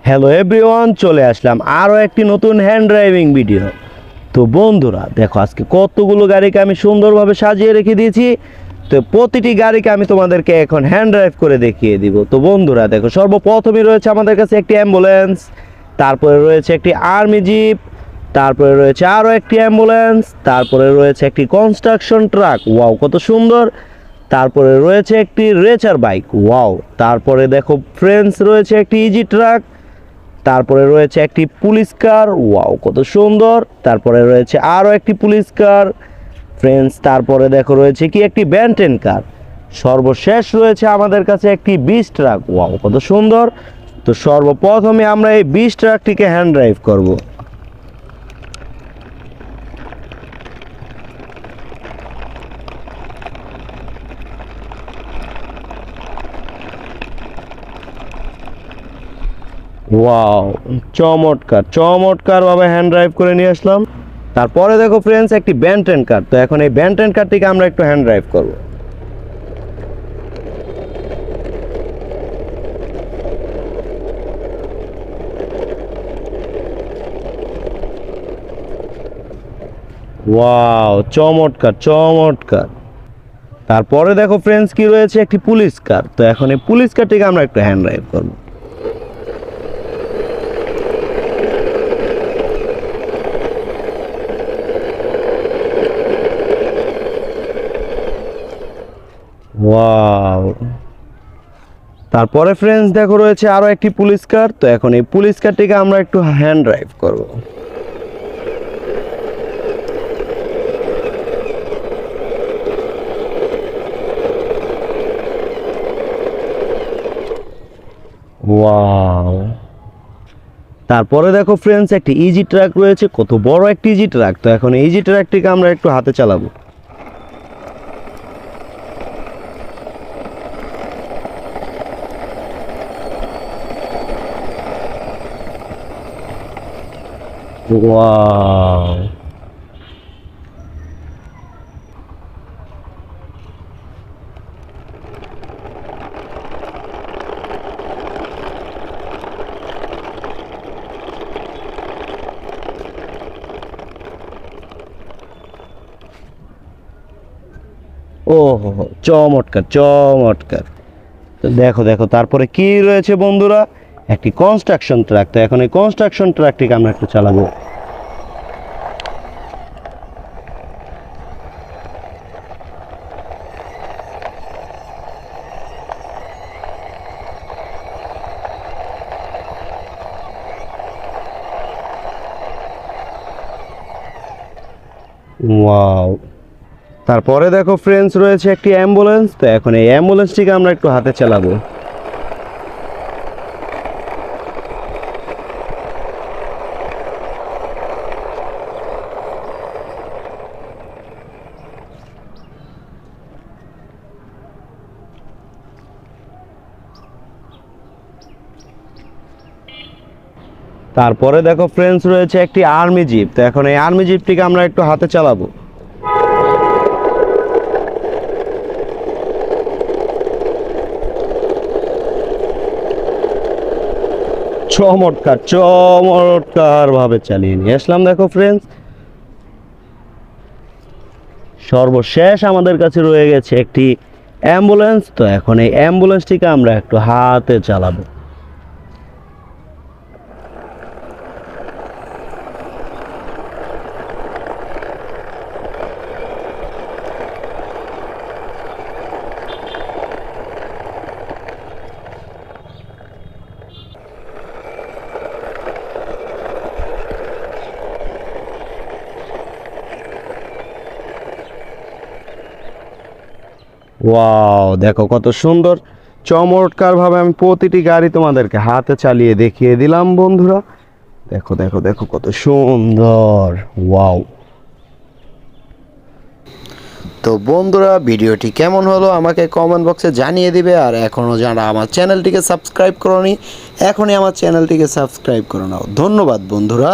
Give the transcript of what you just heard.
Hello everyone, চলে আসলাম আরও একটি নতুন হ্যান্ড ড্রাইভিং ভিডিও। তো বন্ধুরা দেখো, আজকে কতগুলো গাড়িকে আমি সুন্দরভাবে সাজিয়ে রেখে দিয়েছি। তো প্রতিটি গাড়িকে আমি তোমাদেরকে এখন হ্যান্ড ড্রাইভ করে দেখিয়ে দিব। তো বন্ধুরা দেখো, সর্বপ্রথমই রয়েছে আমাদের কাছে একটি অ্যাম্বুলেন্স, তারপরে রয়েছে একটি আর্মি জিপ, তারপরে রয়েছে আরও একটি অ্যাম্বুলেন্স, তারপরে রয়েছে একটি কনস্ট্রাকশন ট্রাক, ওয়াও কত সুন্দর। তারপরে রয়েছে একটি রেচার বাইক, ওয়াও। তারপরে দেখো ফ্রেন্ডস, রয়েছে একটি ইজি ট্রাক, তারপরে রয়েছে একটি পুলিশ কার, ওয়াও কত সুন্দর। তারপরে রয়েছে আরও একটি পুলিশ কার ফ্রেন্ডস। তারপরে দেখো রয়েছে কি একটি ব্যান্টেন কার। সর্বশেষ রয়েছে আমাদের কাছে একটি বিশ ট্রাক, ওয়াও কত সুন্দর। তো সর্বপ্রথমে আমরা এই বিশ ট্রাকটিকে হ্যান্ড ড্রাইভ করব। ওয়াও, চমৎকার চমৎকার ভাবে হ্যান্ড ড্রাইভ করে নিয়ে আসলাম। তারপরে দেখো ফ্রেন্ডস, একটি ব্যান্টেন কার। তো এখন এই ব্যান্টেন কারটিকে আমরা একটু হ্যান্ড ড্রাইভ করব। ওয়াও, চমৎকার চমৎকার। তারপরে দেখো ফ্রেন্ডস, কি রয়েছে একটি পুলিশ কার। তো এখন এই পুলিশ কারটিকে আমরা একটু হ্যান্ড ড্রাইভ করব। ওয়াও। তারপরে ফ্রেন্ডস দেখো রয়েছে আরো একটি পুলিশ কার। তো এখন এই পুলিশ কারটিকে আমরা একটু হ্যান্ড ড্রাইভ করব। ওয়াও। তারপরে দেখো ফ্রেন্ডস, একটি ইজি ট্রাক রয়েছে, কত বড় একটি ইজি ট্রাক। তো এখন ইজি ট্রাকটিকে আমরা একটু হাতে চালাবো। ওয়াও। ও হো হো, চমৎকার চমৎকার। তো দেখো দেখো, তারপরে কি রয়েছে বন্ধুরা, একটি কনস্ট্রাকশন ট্রাক। তো এখন এই কনস্ট্রাকশন ট্রাকটিকে আমরা একটু চালাবো। ওয়াও। তারপরে দেখো ফ্রেন্ডস, রয়েছে একটি অ্যাম্বুলেন্স। তো এখন এই অ্যাম্বুলেন্সটিকে আমরা একটু হাতে চালাবো। তারপরে দেখো ফ্রেন্ডস, রয়েছে একটি আর্মি জিপ। তো এখন এই আর্মি জিপটিকে আমরা একটু হাতে চালাবো। চমৎকার চমৎকার ভাবে চালিয়ে নিয়ে আসলাম। দেখো ফ্রেন্ডস, সর্বশেষ আমাদের কাছে রয়ে গেছে একটি অ্যাম্বুলেন্স। তো এখন এই অ্যাম্বুলেন্সটিকে আমরা একটু হাতে চালাবো। ওয়াও, দেখো কত সুন্দর চমৎকার ভাবে আমি প্রতিটি গাড়ি তোমাদেরকে হাতে চালিয়ে দেখিয়ে দিলাম বন্ধুরা। দেখো দেখো দেখো কত সুন্দর, ওয়াও। তো বন্ধুরা, ভিডিওটি কেমন হলো আমাকে কমেন্ট বক্সে জানিয়ে দিবে। আর এখনও যারা আমার চ্যানেলটিকে সাবস্ক্রাইব করোনি, এখনই আমার চ্যানেলটিকে সাবস্ক্রাইব করে নাও। ধন্যবাদ বন্ধুরা।